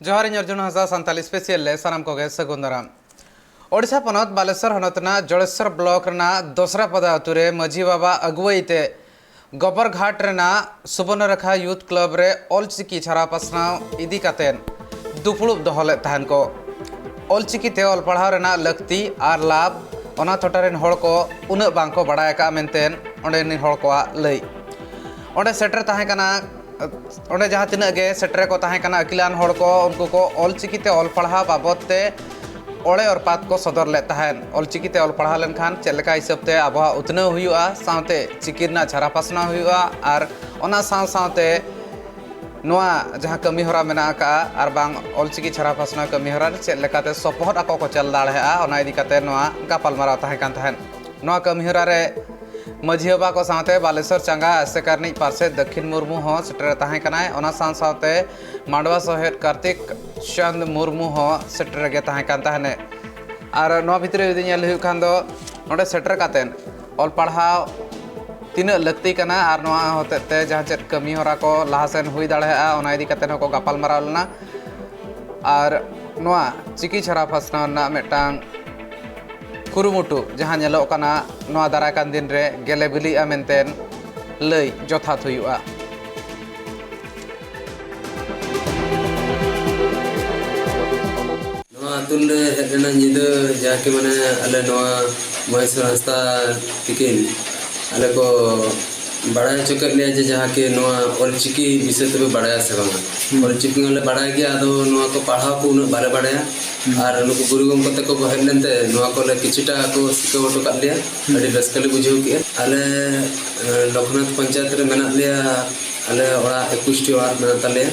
जोहार अर्जुन हंसा सानताली स्पेशल ले सानाम कोगे सगुन दाराम ओडिशा पनत बालेश्वर हनतना जड़ेश्वर ब्लॉक रना दोसरा पदा अतुरे मजी बाबा अगुवईते गोबरघाट रना सुवर्णरेखा यूथ क्लब रे ऑलचिकी छारा पासनाव इदी कातेन दुपुड़ुब दोहले तहन को ऑलचिकी ते ऑल पढ़ाव रना लक्ति आर लाभ ओना टोटारेन होड़ को उना बांको बड़ाय का मेंतेन ओंडेनि होड़ को लई ओंडे सेटर ताहे कना ओंडे जहाँ तिना गे सेटर को ताहे कना अकिलान होड़ को उनको को ऑलचिकी ते ऑल पढ़ाव बाबत ते ओड़े और पात को सदर ले तहन ऑलचिकी ते ऑल पढ़ाव लेनखान चेलेका हिसाब ते आबहा उतनव हुयुआ सावते चिकी रना छारा पासना हुयुआ आर ओना सावते नोआ जहाँ कमी हरा मेना का आर बांग ऑलचिकी छारा पासना कमी हरा चेक लेकाते सपोहट आको को चल दाड़ेआ ओना इदी काते नोआ गापालमाराव ताहे कान तहन नोआ कमी हरा रे मझी बाबा को सावते बालेश्वर चांगा एसेकारनी पार्षद दक्षिण मुर्मू हो सेटर ताहे कनाय ओना सावते मांडवा सहेद कार्तिक चंद मुर्मू हो सेटर गे ताहे कान तहने आर नोआ भितरे यदि नेल हुयु खान दो ओंडे सेटर कातेन ऑल पढ़ाव तीन लगती कना आर नोआ होते जहाँ चेक कमी हरा को लहासेन हुई दाड़ेआ ओना इदी कातेन हो को गापालमाराव लेना आर नोआ चिकी छारा फासना ना मेटांग कुरुमुटु जहाँ नेलो कना नोआ दाराकान दिन रे गेले बिलिआ मेंतेन लई जथात हुयुआ अतुल हेडना निद जाके माने अले नोआ महेश्वर हंसदा तिकिन अले को बड़ा चक्कर लिया जे जहाँ के नोआ ऑलचिकी विषय तबे बड़ा से बांगा ऑलचिकी वाले बड़ा गया आदो नोआ को पढ़ाव को उन बारे बड़ा और नुक गुरु गमकते को हेड लेनते नोआ को ले किछटा को सिको ओटो कर लिया अडी रस्कले बुझेउ के अले लखनऊ पंचायत रे मेना लिया अले ओड़ा 21 टी ओड़ा मेना तले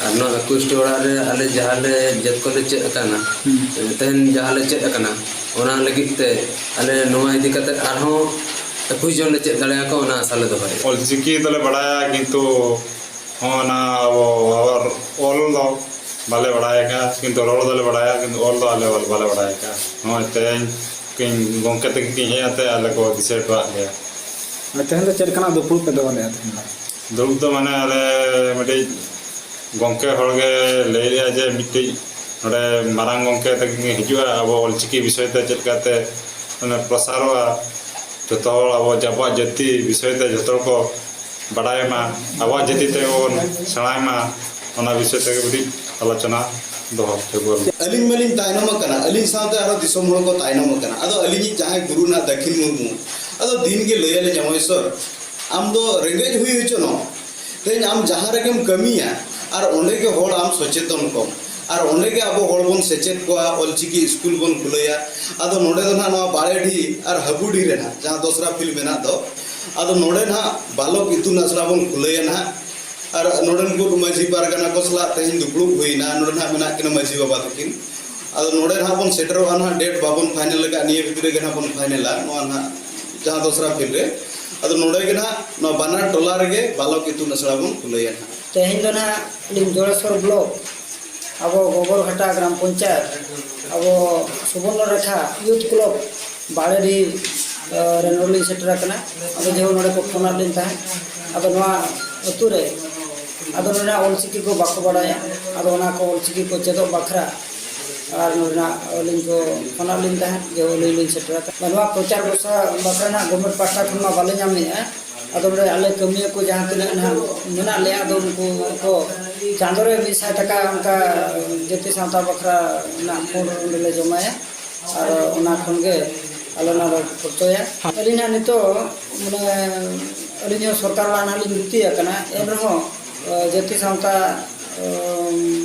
और नो 21 टी ओड़ा रे अले जहाले जत को ले चेक काना तेन जहाले चेक काना ओना लगिते अले नोआ इदी कते आरो कुछ जन ले चेक दाड़े को ना साले दो भाई ऑलचिकी दले बड़ाया किंतु होना वो और ऑल दो बाले बड़ाएगा किंतु रोड दले बड़ाया किंतु ऑल दो आले बाले बड़ाएगा हो तेन किन गोंके तक की है आते आले को डिसाइड बा गया तेन तो चेकना दुपुड़ पे दो ले दुरुप तो माने आले मिटे गोंके हड़गे ले लिया जे मिटे नडे मारांग गोंके तक की हिजुआ अब ऑलचिकी विषय ते चेकाते माने प्रसारवा जो अब जब जाति विषय ते जो को बड़ायमा अब जाति ते सेणायमा विषय ते बड़ी आलोचना दो अलिंग मलिंग तायनम कना अलिंग साथे आरो दिसम हड़ को तायनम कना अदो अलिंग जहां गुरु ना दक्षिण मुर्मू अदो दिन के लयले जमयसर आम दो रेंगेज हुई होचनो तेन आम जहां रेगेम कमिया और ओंडे के हड़ आम सचेतन कम और ओंडे के अब हड़ बन सेचेत को ऑलचिकी स्कूल बन खुलया अदो नोडे दो ना बाड़ेडी और हबुडी रे ना जहां दूसरा फिल्म मेना दो अदो नोडे ना बालक इतुन आसरा बन खुलया ना और नोडन को मझी पारगना को सला तेन दुपुड़ हुईना नोडन हा मेना किन मझी बाबा तकिन अदो नोडे ना बन सेटर ना डेट बाबन फाइनल लगा निये भितरे के ना बन फाइनल नो ना जहां दूसरा फिल्म रे अदो नोडे के ना नो बाना टोला रे बालक इतुन आसरा बन खुलया ना तेहिं दो ना जड़ेश्वर ब्लॉक अब गोबरघाटा ग्राम पंचायत अब सुवर्णरेखा यूथ क्लब बाड़ेडी रेनोली सेटर कना अब जो नोडे को फोन लिन था अब नोआ अतु रे अब नोना ऑलचिकी को बाको बड़ाया अब ओना को ऑलचिकी को चेदो बखरा और नोना लिन को फोन लिन था जो लिन सेटर नोआ प्रचार बखरा ना गवर्नमेंट पास्टा खमा बाले नामे अदो आले कमिया को जहाँ तना ना मेना ले अदो उनको को चांदोरे 20 टका उनका जति सावता बखरा ना फोन ले जमाया और ओना खनगे आले ना खर्चया अलिना नितो माने अलिना सरकार ला नाली नीति कना एन रहो जति सावता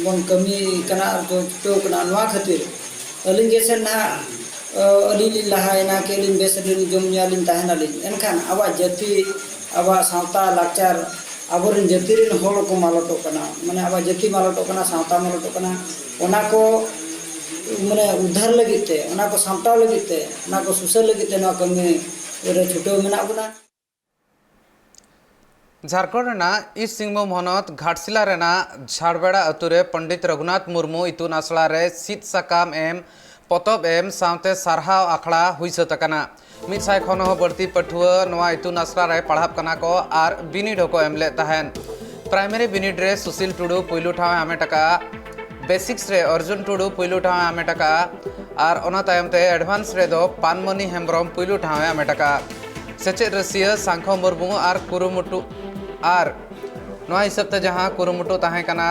बन कमी कना जो तो कना नवा खातिर अलिन गेसे ना अलिन लहायना के लिन बेसलिन जमयालिन ताहनालिन एनखान आवा जति आवा सावता लाचार आबोरिन जतिरिन होड़ को मालटो कना माने आवा जति मालटो कना सावता मालटो कना ओना को माने उद्धार लगिते ओना को सामटाव लगिते ओना को सुसर लगिते ना कमी रे छुटो मेना बुना झारखंड रेना ईस्ट सिंहभूम हनत घाटशिला रेना झाड़बेड़ा अतुरे पंडित रघुनाथ मुर्मू इतुन आसड़ा रे सीट साकाम एम पतब एम सावते सारहाव आखड़ा हुई सतकना मिद साय खन हो बढ़ती पठुआ नवा इतुन आसड़ा रे पढ़ाब कना को आर बिनिड को एमले तहन प्राइमरी बिनिड रे सुशील टुडू पुइलू ठाव हामेट आका बेसिक्स रे अर्जुन टुडू पुइलू ठाव हामेट आका और ओना तायम ते एडवांस रे दो पानमणि हेम्ब्रम पुइलू ठाव हामेट आका सेचेद रसिया सांखो मुर्मू और कुरुमुटु और नवा हिसाब ते जहां कुरुमुटु ताहे कना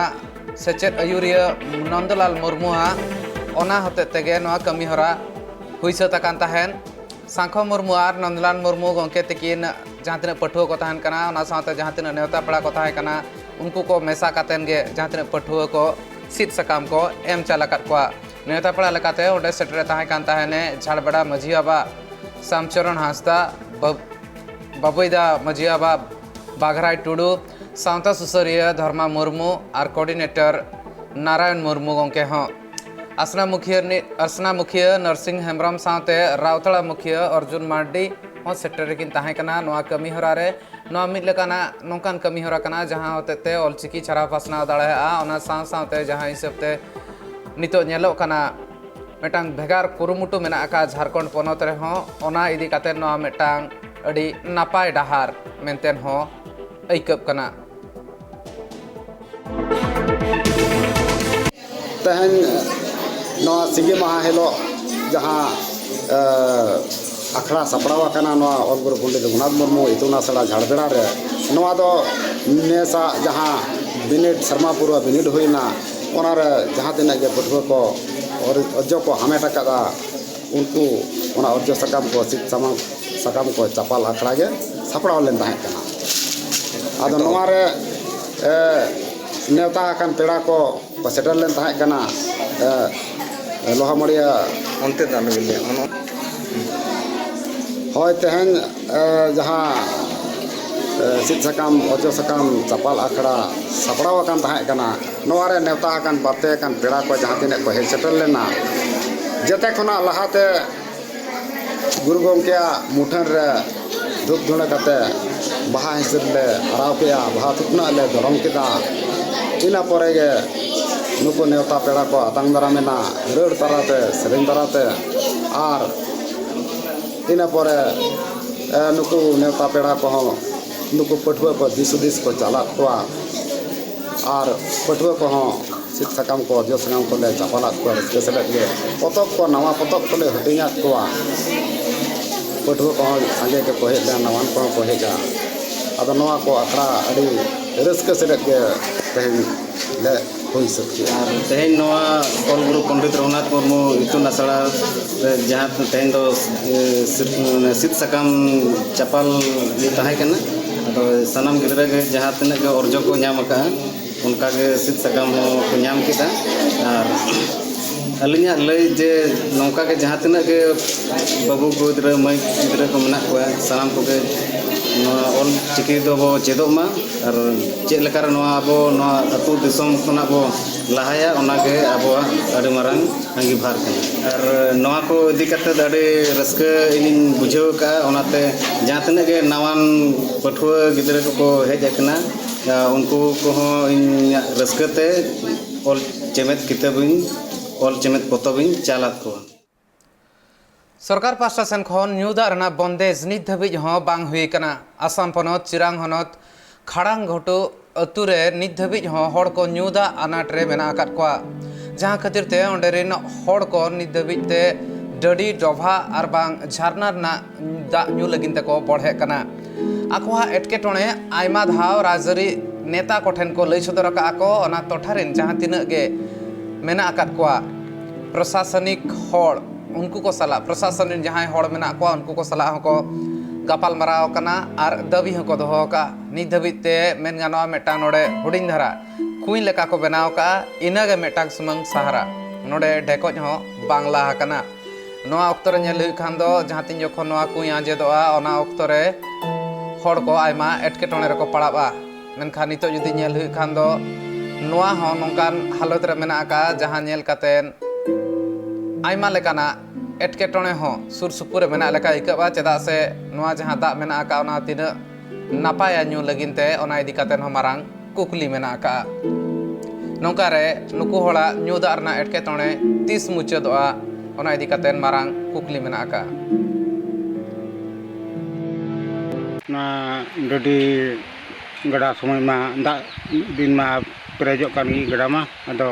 सेचेद अयुरिया नंदलाल मुर्मुआ ओना होते तेगे नवा कमी हरा हुई सताकान ताहेन सांखो मुर्मू और नंदलाल मुर्मू गंके तकिन जहाँ तीन पठुआ को तहन कना ओना साथे जहाँ तीन नेवता पेड़ा को तहन कना उनको को मेसा कातेन गे जहाँ तीन पठुआ को सीट सकाम को एम चालाकात को नेवता पेड़ा लेकाते ओंडे सेटरे तहन कान ताहेने झाड़बेड़ा मझी बाबा श्यामचरण हांसदा बाबुईदा मझी बाबा बाघराय टुडू सावता सुसरिया धर्मा मुर्मू और कोऑर्डिनेटर नारायण मुर्मू गंके हों असना मुखिया नरसिंह हेम्ब्रम सावते राउतड़ा मुखिया अर्जुन मार्डी हों सेक्रेटरी तहां कना नोआ कमी हरा रे नोआ मिद लेकाना नोंकान कमी हरा कना जहां होते ऑलचिकी छारा पासनाव दाड़ेया ओना सावते जहां हिसाबते नितो नेलो कना मेटांग भेगार कुरुमुटु मेना आका झारखंड पोनोत रे हों ओना इदी काते नोआ मेटांग अड़ी नापाय डाहार मेंतेन हों ऐकब कना तेहन नवा सिंगे महा हेलो जहाँ अखड़ा सपड़ावा कना नवा ऑलगुरु पंडित रघुनाथ मुर्मू इतुन आसड़ा झाड़बेड़ा रे नवा दो नेसा जहाँ बिनिड शर्मापुर बिनिड हुईना ओना रे जहाँ तिना के पठुआ को और अर्जो को हमेट कदा उनको ओना अर्जो सकाम को सिक सकाम को चपाल अखड़ा के सपड़ाव लेन ताहे कना आदो नवा रे नेवता आकान पेड़ा को सेटर लेन ताहे कना लोहामड़िया onte dalo gile ono होय तेहन जहाँ सिद सकाम अर्जो सकाम चपाल अखड़ा सपड़ाव आकान ताहे कना नवा रे नेवता आकान बाते आकान पेड़ा को जहाँ तिने को हेज सेटर लेना जते खना लहाते गुरु गोमकेया मुठन रे धूप धुणे कते बाहा हिसर ले हराव केया बाहा थुपना ले धरम केदा इना परे गे नुको नेवता पेड़ा को आतंग दारामेना रड़ ताराते सेरें ताराते और इना परे नुको नेवता पेड़ा को नुको पठुआ को दिस को चला को और पठुआ को सिद सकाम को अर्जो सकाम को ले चपाला को स्पेशल गे पतक को नवा पतक को ले हटिया को पठुआ को संगे के को हेजा नवान को हेजा अदो नवा को अखड़ा अड़ी रस्क सेलेट गे तेहन ले हुई सकती और तेहन नवा ऑलगुरु पंडित रघुनाथ मुर्मू इतुन आसड़ा जहाँ तेहन दो सिद सकाम चपाल ताहे कना अदो सनाम गिदरा के जहाँ तिना के अर्जो को नाम का उनका के सिद सकाम को नाम किदा और अलिया लय जे नौका के जहाँ तिना के बाबू को गिदरा मई गिदरा को मना को सनाम को के ऑल चिकी दो बो चेदो मा और चेद लेकार अबो अतु दिसम खना बो लहाया ओनागे अबो अड़ी मारंग अंगी भार कना और नवा को इदी कते अड़ी रस्क इन बुझाव का ओनाते जहाँ तिना के नवान पठुआ गिदरा को हेज अकना उनको को इन रस्कते ऑल चेमेत किताबिन ऑल चेमेत पोतबिन चालात को सरकार पास्टा सेन खन न्यूदा रना बंदेज नित धाबिज हों बांग हुई कना आसाम पनत चिरांग हनत खाड़ांग घोटो अतुरे नित धाबिज हों हड़ को न्यूदा अनाट रे मेना आकात कोआ जहां खातिर ते ओंडे रेन हड़ को नित धाबिज ते डडी डोभा और बांग झरना रना दा न्यू लगिन ते को बढ़े कना आकोहा एटकेटोणे आयमा धाव राजरी नेता कोठेन को लई सदर का आको ओना टोठारिन जहां तिना गे मेना आकात कोआ प्रशासनिक हड़ उनको को सलाह प्रशासन जहाँ हड़ मेना को उनको को सलाह को गपाल मराव कना और दाबी को दोहो का नित धाबिते मेन गानोआ मेटांग नोडे हुडिंग धारा कुई लेका को बनाव का इनागे मेटांग सुमंग सहारा नोडे ढेकोज हो बांग्ला हकना नोआ अक्तरे नेल हुई खान दो जहाँ तीन जखन नोआ कुई आजेदोआ ओना अक्तरे हड़ को आयमा एटकेटोणे रे को पड़ाबा मेनखान नितो जुदी नेल हुई खान दो नोआ हो नोंकान हालत रे मेना का जहाँ नेल कातेन आयमा लेकाना एटकेटोणे हो सुर सुपुर मेना लेका इकबा चेदा से नोआ जहाँ दा मेना का ओना तिना नापाया न्यू लगिनते ओना इदी कातेन हो मारांग कुकली मेना का नोंका रे नुकु होड़ा न्यू दा रना एटकेटोणे तीस मुचादोआ ओना इदी कातेन मारांग कुकली मेना का ना डडी गड़ा समय में दा दिन मा पेरेजोग kan gi gada mah ado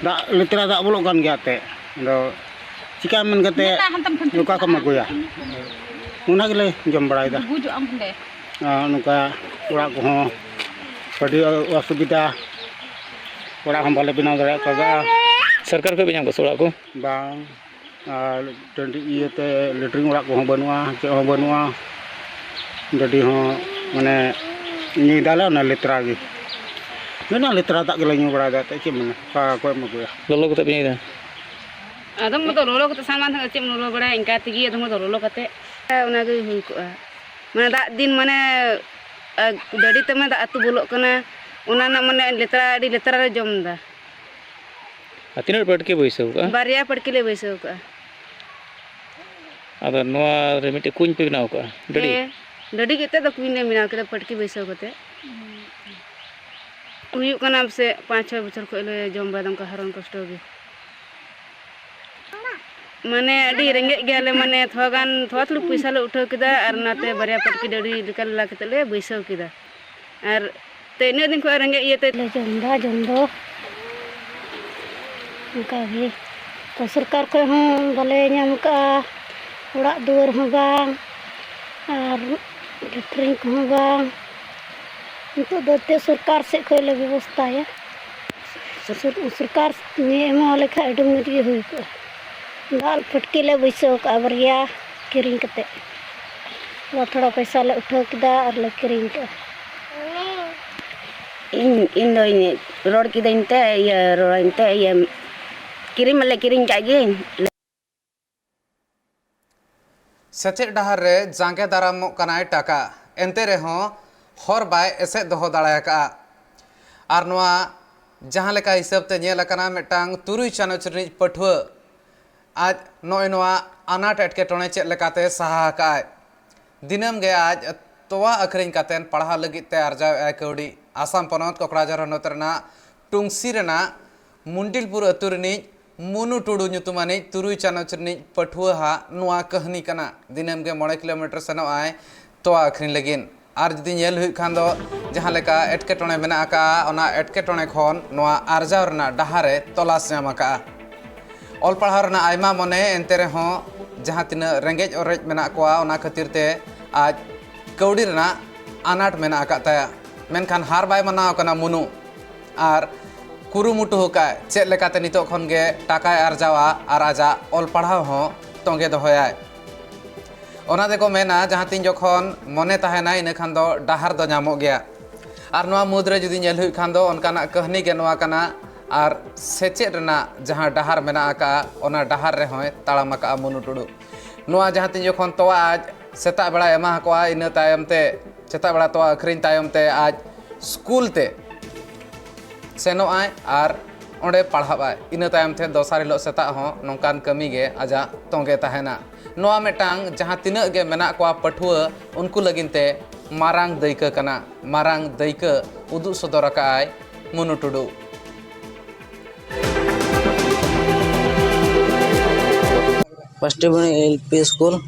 dak letera dak bolok kan gi ate ado cika men kate nuka ko maguya una gele jom barai da nuka ora ko ho padi asubida ora ham bale bina dare kaga सरकार को भी nyam ko sola ko bang tendi iye te letring ora ko ho banua ce ho banua jadi ho mane ni dala na letera gi Mana letera tak gila nyu berada tak cim mana ka ko maguya lolo ko ta bi da adam mo to lolo ko saman thang cim lolo bada ingka tigi adam mo to lolo kate ona ge hui ko mana dak din mana dadi tama dak atu bolok kana ona na mana letera di letera re jom da atina patke boisau ka barya padke le boisau ka ado noa re mite kuñ pe binaw ka dadi kete da kuñ ne binaw kete padke boisau kate हुई कना से 5-6 बछर को ले जम बादम का हरन कष्ट गे माने अडी रेंगे गेले माने थोगान थोथलु पैसा ले उठा किदा और नाते बरिया पटकी डडी लिकल ला कते ले बैसव किदा और तेने दिन को रेंगे ये ते जमदो उनका भी तो सरकार को हम भले नाम का उड़ा दुआर हो बांग और लेटरिंग हो बांग तो दोते सरकार से कोई ले व्यवस्था है सरकार ने एमा लेखा एडम गे हुई को दाल फटकी ले बैसो का बरिया किरिंग कते थोड़ा पैसा ले उठा किदा और ले किरिंग का इन दो रोड की दइनते या रोइनते या किरिंग मले किरिंग कागे सेचेद डहार रे जांगे दारामो कनाय टाका एनते रे हो हर बाय एसे दोहो दाड़ायाका आर नोआ जहां लेका हिसाब ते नेल अकना मेटांग तुरुई चानच रिज पठुआ आज नोय नोआ अनाट एटकेटोणे चेद लेकाते सहाकाय दिनम गे आज तोवा अखरिंग कातेन पढ़ा लगित ते अर्जा कौड़ी आसाम पनत कोकराझार हनत रेना टुंगसी रेना मुंडिलपुर अतु रिनिज मुनु टुडू नुतुमानी तुरुई चानच रिनिज पठुआ हा नोआ कहानी कना दिनम गे 9 किलोमीटर सेनो आय तोवा अखरिंग लगिन और जुदी नेल हुई खान दो जहाँ लेका एटकेटोणे मेना आका ओना एटकेटोणे खन नोआ आरजाव रेना डहारे तलाश नाम आका ऑल पढ़ाव रेना आयमा मने एनते रे हो जहाँ तिना रेंगेज ओरेज मेना कोआ ओना खातिर ते आज कौड़ी रेना अनाट मेना आका ताया मेनखान हार बाय मनाव कना मुनु और कुरुमुटु होका चेद लेकाते नितो खन गे टाकाय आरजावा और आजा ऑल पढ़ाव हो तोंगे दोहयाय ओना देखो मेना जहाँ तीन जखन मने तहना इन खान दो डहार दो नामो गया और नोआ मुद्रे जुदी नेल हुई खान दो उनकाना कहनी के नोआ कना और सेचेद रेना जहाँ डहार मेना आका ओना डहार रे होय ताड़ाम आका मुनु टुडू नोआ जहाँ तीन जखन तोआ आज सेता बेड़ा एमा कोआ इन तायम ते सेता बेड़ा तोआ अखरिन तायम ते आज स्कूल ते सेनो आय और ओंडे पढ़ाबाय इन तायम थे दोसार हिलो सेता हो नोंकान कमी गे आजा तोंगे तहना नोआ मेटांग जहाँ तिना गे मेना कोआ पठुआ उनको लगिनते मारांग दैका कना मारांग दैका उदु सदर आकाय मुनु टुडू फर्स्ट बने एलपी स्कूल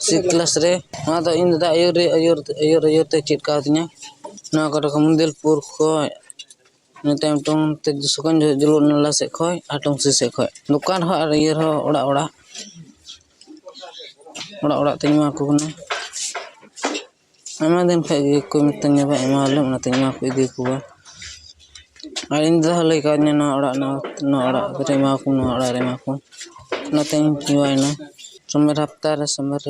6 क्लास रे ना तो इन दा अयोर ते चेक कातिया ना को मुंदिलपुर को ने टाइम टोन ते सुकन जलो नला से खय आटम से खय दुकान हो और इयर हो ओड़ा ओड़ा ओड़ा ओड़ा ते मा को ना आमा दिन खाय को मितन्या बा एमा ले ना ते मा को इदी को बा और इन दा ले का ना ओड़ा रे मा को ना ओड़ा रे मा को ना ते निवाइना समर हफ्ता रे समर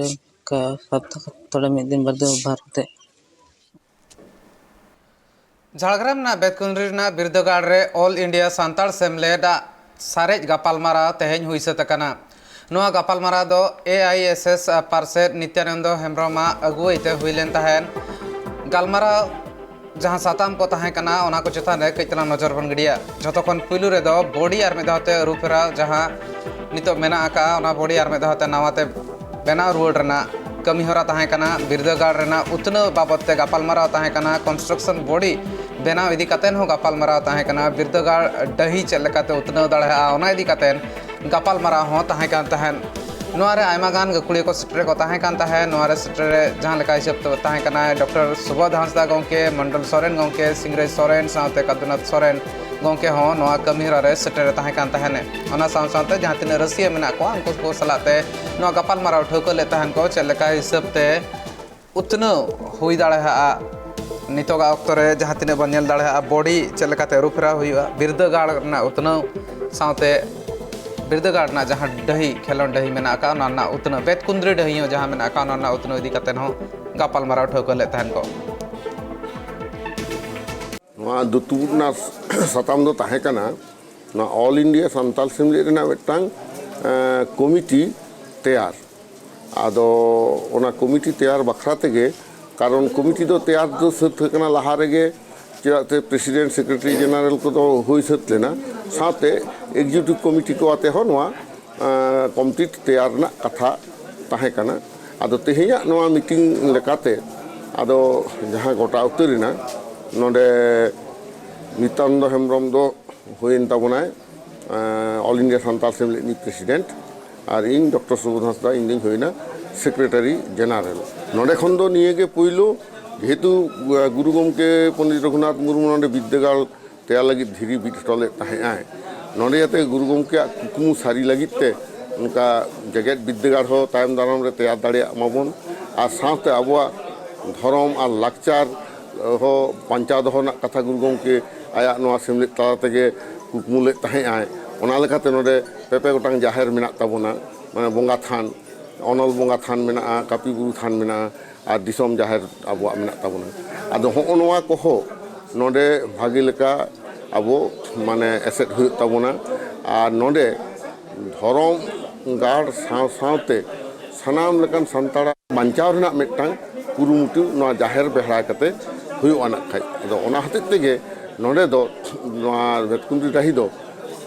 का हफ्ता थोड़ा में दिन बाद भारते झाड़ग्राम ना बेतकुंडरी ना बिरदगाड़ रे ऑल इंडिया सांताल सेमलेड सारेज गपालमारा तेहेñ हुई सतकना नोआ गपालमारा दो AISS पार्सेड नित्यानंद हेम्ब्रमा अगुवईते हुईलेन तहन गलमारा जहाँ साताम को तहें कना ओना को चेतान रे कइतला नजर बन गड़िया जतखन पुलु रे दो बॉडी आर में दाते रूपेरा जहाँ नितो मेना आका ओना बॉडी आर में दाते नावाते बेना रुवड़ रेना कमी होरा तहें कना बिरदगाड़ रेना उतनो बाबत ते गपालमारा तहें कना कंस्ट्रक्शन बॉडी बेना इदी कातेन हो गपालमारा तहें कना बिरदगाड़ डही चेद लेकाते उतनो दाड़ेहा ओना इदी कातेन गपालमारा हो तहें कान तहेन नोआरे आयमा गान गकुड़ी को सेटर को ताहें कान ताहे नोआरे सेटर जहां लेका हिसाब तो ताहें कना डॉक्टर सुबोध हांसदा गोंके मंडल सोरेन गोंके सिंगरेज सोरेन साथे कदुनाथ सोरेन गोंके हो नोआ कमीरा रे सेटर ताहें कान ताहेने ओना साथ जहां तिना रसिया मेना को उनको को सलाते नोआ गपाल माराव ठोको ले ताहन को चल लेका हिसाब ते उतना हुई दाड़े हा नितोगा अक्तो रे जहां तिना बन नेल दाड़े हा बॉडी चल लेका ते रुफरा हुईवा बिरदगाड़ ना उतना साथे बिरदगाड़ ना जहां डही खेलोन डही मेना का ना उतना बेतकुंद्री डही जहां मेना का ना उतना इदी कते हो गपाल माराव ठोको ले ताहन को दुतुना साताम दो ताहे कना ना ऑल इंडिया सान्ताल सेमलेट रेना मिदटांग कमिटी तैयार आदो ओना कमिटी तैयार बखरा तेगे कारण कमिटी दो तैयार दो सत कना लहा रेगे चेदाते प्रेसिडेंट सेक्रेटरी जनरल को तो हुई सत लेना साथे एग्जीक्यूटिव कमिटी को आते हो नोआ कम्प्लीट तैयार ना कथा ताहे कना आदो तेहेया नोआ मीटिंग लेकाते आदो जहां गोटा उतरिना नोडे नित्यानंद हेम्ब्रम दो हुइन ताबोनाय ऑल इंडिया सान्ताल सेमलेट नि प्रेसिडेंट और इन डॉक्टर सुबोध हांसदा इन दिन हुइना सेक्रेटरी जनरल नोडे खन दो नियेगे पुइलो जेहेतु गुरु गमके पंडित रघुनाथ मुर्मू नोडे विद्यागार तैयार लगी धीरी बिट टले ताहे आय नोडे याते गुरु गमके कुकुमु सारी लगित ते उनका जगत विद्यागार हो तायम दाराम रे तैयार दाड़े माबन और साथे अबवा धर्म और लाकचार हो पंचा दो कथा गुरु गमके आया नोआ सेमलेट तला तेगे कुकमुले ताहे आय ओना लेकाते नोडे पेपे गोटांग जाहेर मेना ताबोना माने बोंगा थान अनल बोंगा थान मेना कापी बुरु थान मेना और दिसम जाहेर आबो मेना ताबोना आदो हो नोआ को हो नोडे भागी लेका आबो माने एसेट हुई ताबोना और नोडे धर्म गाड़ साथे सनाम लेकान संताड़ा बांचाव रेना मिदटांग कुरुमुटु नोआ जाहेर बेहरा कते हुई आना खाय आदो ओना हते तेगे नोडे दो नोआ बेतकुंडी डाही दो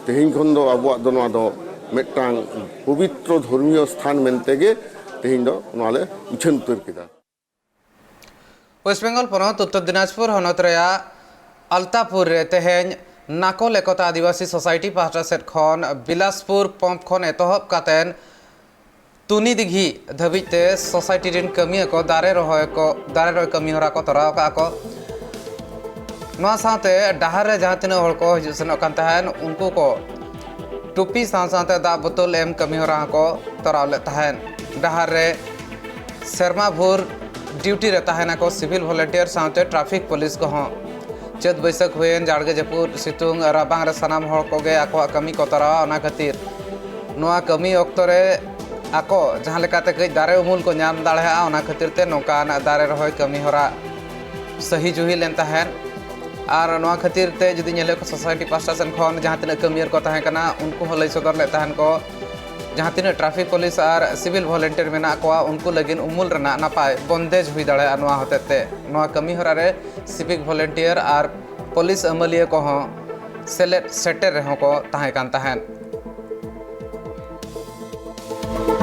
तेहिं खन दो आबो दो नोआ दो मिदटांग पवित्र धर्मीय स्थान मेनतेगे तेहिं दो नोआले उछन उतर केदा वेस्ट बेंगल पनत उत्तर दिनाजपुर हनत रेया अल्तापुर रे तेहें नाकोल एकता आदिवासी सोसाइटी पाहटा सेट खन बिलासपुर पंप खन एतहब कातेन तुनी दिघी धबिते सोसाइटी रिन कमी को दारे रोय कमी होरा को तराव का को नोआ साथे डाहर रे जहां तिना हर को हिजु सेनो कान तहन उनको को टुपी साथे दा बोतल एम कमी होरा को तराव ले तहन डाहर रे शर्मा भोर ड्यूटी रे तहना को सिविल वॉलंटियर साथे ट्रैफिक पुलिस को हो चेत बैसक हुएन जाड़गे जपुर सितुंग राबांग रे सनाम हर को गे आको कमी को तराव ओना खातिर नोआ कमी ऑक्तो रे आको जहां लेकाते कई दारे उमुल को नाम दाड़ेहा ओना खातिर ते नोका ना दारे रहोय कमी होरा सही जुही लेन तहन और नोआ खातिर ते जदि नेले को सोसाइटी पास्टा सेन खन जहां तिना कमियर को ताहे कना उनको हो लई सदर ले तहन को जहां तिना ट्रैफिक पुलिस और सिविल वॉलंटियर मेना को उनको लगिन उमुल रना नापाय बंदेज हुई दाड़े नोआ होतेते नोआ कमी होरा रे सिविक वॉलंटियर और पुलिस अमलिया को हो सेलेट सेटर रहो को ताहे कान तहन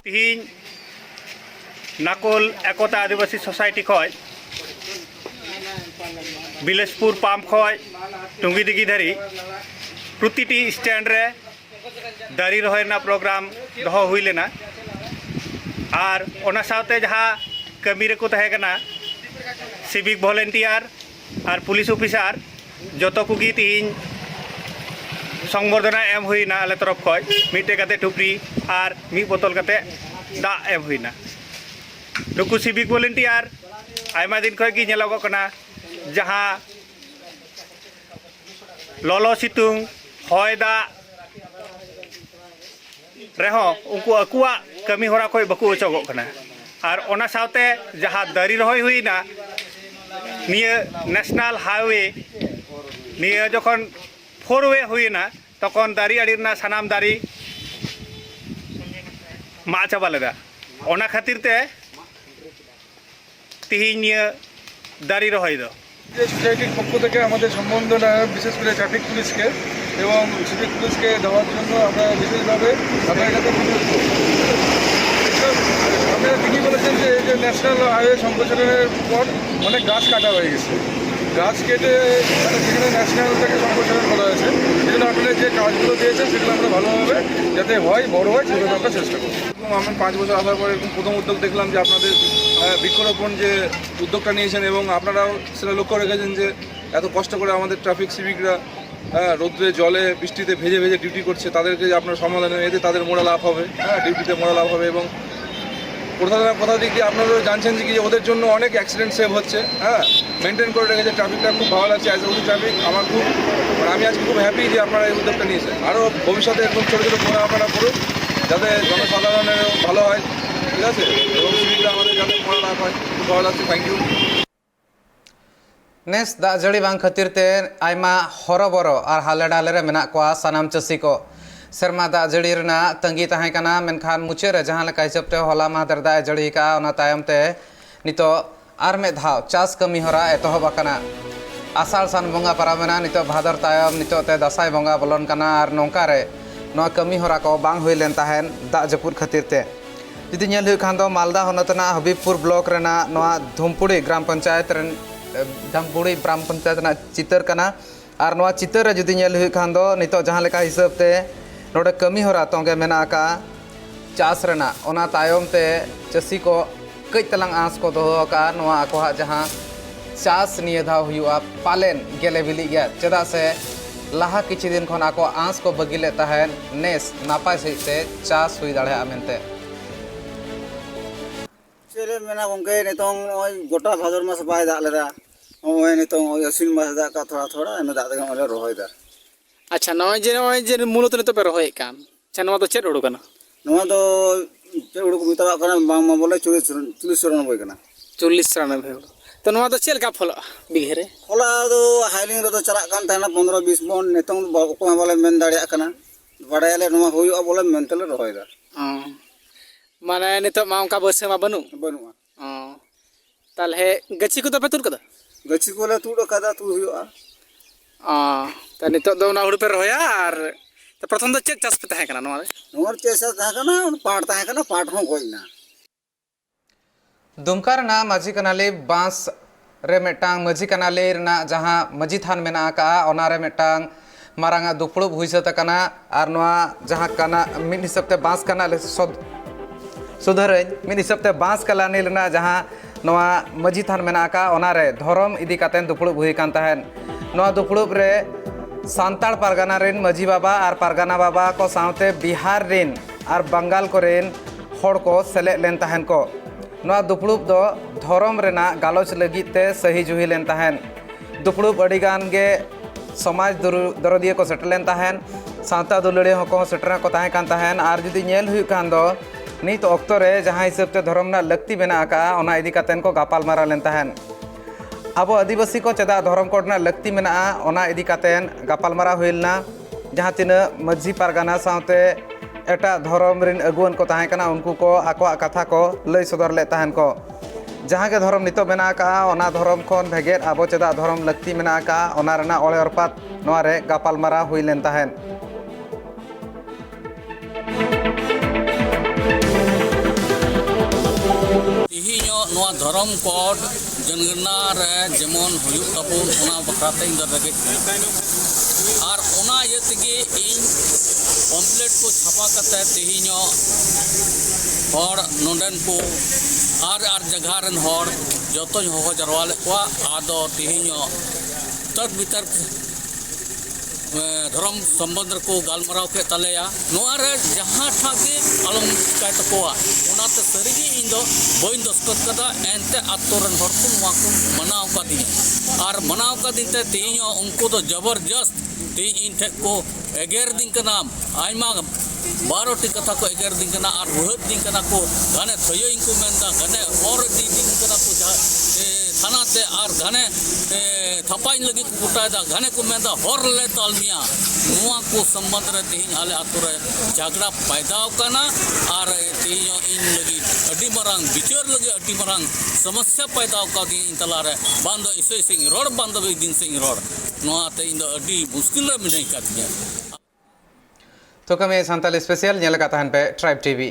तीन नाकोल एकता आदिवासी सोसाइटी खय बिलासपुर पाम्प खय टुंगी दिगी धरी प्रतिटी स्टैंड रे दारी रहोय ना प्रोग्राम दहो हुई लेना और ओना साथे जहाँ कमी रे को तहे कना सिविक वॉलंटियर और पुलिस ऑफिसर जतो कुगी तीन संबर्धना एम हुई ना आले तरफ खय मिटे कते टुपरी और मी बोतल कते दा एम हुई ना नुकु सिविक वॉलंटियर आयमा दिन खय की नेलोगो कना जहाँ ललो सितुंग हय दा रेहो उनको अकुआ कमी होरा खय बकु ओचोगो कना और ओना साथे जहाँ दारी रहोय हुई ना निये नेशनल हाईवे निये जखन 4 वे हुई ना तखन दारी आड़ी ना सानाम दारी मा चाबा लेदा ओना खातिर ते तिहिन निये दारी रहोय दो সোসাইটির পক্ষ থেকে আমাদের সম্বর্ধনা বিশেষ করে ট্রাফিক পুলিশকে এবং সিভিক পুলিশকে দেওয়ার জন্য আমরা বিশেষভাবে আপনার কাছে আপনারা ঠিকই বলেছেন যে এই যে ন্যাশনাল হাইওয়ে সম্প্রসারণের পর অনেক গাছ কাটা হয়ে গেছে গাছ কেটে যেখানে ন্যাশনাল থেকে সম্প্রসারণ করা হয়েছে সেজন্য আসলে লেভেলে যে কাজগুলো দিয়েছে সেগুলো আমরা ভালোভাবে যাতে হয় বড় হয় সেভাবে আমরা চেষ্টা করি। এবং আমি 5 বছর আসার পরে এরকম প্রথম উদ্যোগ দেখলাম যে আপনাদের বৃক্ষরোপণ যে উদ্যোগটা নিয়েছেন এবং আপনারাও সেটা লক্ষ্য রেখেছেন যে এত কষ্ট করে আমাদের ট্রাফিক সিভিকরা রোদ্রে জলে বৃষ্টিতে ভেজে ভেজে ডিউটি করছে, তাদেরকে যে আপনার সমাধানে এতে তাদের মোড়া লাভ হবে, ডিউটিতে মোড়া লাভ হবে। এবং কোথা দিক দিয়ে আপনারাও জানছেন যে কি ওদের জন্য অনেক অ্যাক্সিডেন্ট সেভ হচ্ছে, মেনটেন করে রেখেছে ট্রাফিকটা, খুব ভালো লাগছে। অ্যাজ এ ট্রাফিক আমার খুব আমি আজকে খুব হ্যাপি যে আপনারা এই উদ্যোগটা নিয়েছেন। আরও ভবিষ্যতে এরকম ছোটো ছোটো মোড়া আপনারা করুন যাতে জনসাধারণের ভালো হয়, ঠিক আছে, এবং সিভিকরা আমাদের যাতে মোড়া লাভ হয়। খুব ভালো লাগছে, থ্যাংক ইউ। नेस दा जड़ी बांग खातिर ते आयमा हरबरो और हाले डाले रे मेना कोआ सनाम चसी को सेरमा दा जड़ी रना तंगी ताहें कना मेनखान मुचे रे जहां लेका हिसाब ते होला मादर दा जड़ी का ओना तायम ते नितो आर में धाव चास कमी हरा एतहब आकना आसार सान बंगा पारामेना नितो भादर तायम नितो ते दसाई बंगा बोलन कना और नोंका रे नो कमी हरा को बांग हुई लेन ताहेन दा जपुर खातिर ते जुदी नेल हुई खान दो मालदा होनतना हबीबपुर ब्लॉक रेना नोआ धुमपुड़ी ग्राम पंचायत रेन धमपुड़ी ग्राम पंचायत चितर कना और नवा चितर रे जुदी नेल हुई खान दो नितो जहां लेका हिसाब ते नोडे कमी होरा तोंगे मेना का चास रेना ओना तायम ते चसी को कई तलांग आस को दोहो का नवा आकोहा जहां चास निये धाव हुआ पालेन गेले बिली गया चदा से लाहा किछि दिन खन आको आस को बगिले ताहेन नेस नापाय सहिते चास हुई दाड़े आमेनते चले मेना गंके नितों ओय गोटा भादर मास बाय दाग लेदा ओय नितों ओय अश्विन मास दाग का थोड़ा थोड़ा एने दाग देगा ओले रोहय दा। अच्छा नॉय जे मूलत नितो पे रोहय कान अच्छा नवा तो चेड उडु कना नवा तो चेड उडु मितावा कना बांग मा बोले 40 रन बोय कना 40 रन भे तो नवा तो चेल का फल बिघे रे फला दो हाइलिंग रे तो चला कान ताना 15 20 मन नितों को बोले मेन दाड़िया कना बाडायले नवा होयो बोले मेंटल रोहय दा। माने नितो मा उनका बस मा बनुआ ताले गछि को तो पे तुर कदा गछि को ले तुड़ कदा तू हुयो त नितो दो ना हुड़ पे रोया और तो प्रथम तो चेक चास पे ताहे कना नोर चेसा ताहे कना पाट ताहे कना पाट हो गोइना दुमकार ना माझी कनाली बांस रे मेटांग माझी कनाली ना जहां माझी थान मेना का ओना रे मेटांग मारांगा दुपड़ुब हुई सता कना और नोआ जहां कना मिन हिसाब ते बांस कना ले सुधर मिन हिसाब ते बांस कला नीलना जहां नोआ माझी थान मेना का ओना रे धरम इदी कातेन दुपड़ुब हुई कान ताहेन नोआ दुपड़ुब रे सांताल पारगाना रेन माझी बाबा और पारगाना बाबा को सावते बिहार रेन और बंगाल को रेन होड़ को सेले लेन ताहेन को नोआ दुपड़ुब दो धरम रेना गालोच लगिते सही जुही लेन ताहेन दुपड़ुब अडिगान गे समाज दरदिया को सेटलेन ताहेन सावता दुलड़े होको सेटरा को ताहे कान ताहेन और जुदी नेल हुई कान दो नित ऑक्टो रे जहां हिसाब ते धरम ना लगती मेना का ओना इदी कातेन को गापाल मारा लेन ताहेन अब आदिवासी को चेदा धरम कोड ना लगती मेना ओना इदी कातेन गापाल मारा हुइलना जहां तिना माझी पारगाना सावते एटा धरम रिन अगुवन को ताहे कना उनको को आकोआ कथा को लय सदर ले ताहेन को जहां के धरम नितो मेना का ओना धरम कोन भेगेर अब चेदा धरम लगती मेना का ओना रेना ओले अरपात नोआ रे गापाल मारा हुइलेन ताहेन नोआ धरम कोड जनगणना रे जेमन हुयुग ताबुन ओना बखराते इन दरगे और ओना यतगे इन पम्पलेट को छापा करते तेहिनो और नोंडन को आर जगह रन हर जतो हो जरवाले को आदो तेहिनो तक भीतर धर्म संबंध को गालमराव के तलेया नोआ रे जहां ठाके आलम काय तकोआ ओनाते सरीगे इन दो बोइन दस्कत कदा एनते आतोरन हर को नोआ को मनाव का दिन और मनाव का दिन ते तेहिनो उनको तो जबरदस्त ते इन थे को एगेर दिन का नाम आइमा 12 टी कथा को एगेर दिन का और रोहत दिन का को गाने थयो इनको मेंदा गाने और दिन का को थाना ते और गाने थपाइन लगी कुटादा गाने को मेंदा हर ले तालमिया नोआ को संबंध रे तेहिन आले आतो रे झगड़ा पैदा कना और तेहिन इन लगी अडी मरांग बिचार लगी अडी मरांग समस्या पैदा का दिन इन तला रे बांध इसे सिंह रोड बांध दिन सिंह रोड नोआ ते इन अडी मुश्किल रे मिनै का दिया तो कमे सांताल स्पेशल नेल का ताहन पे ट्राइब टीवी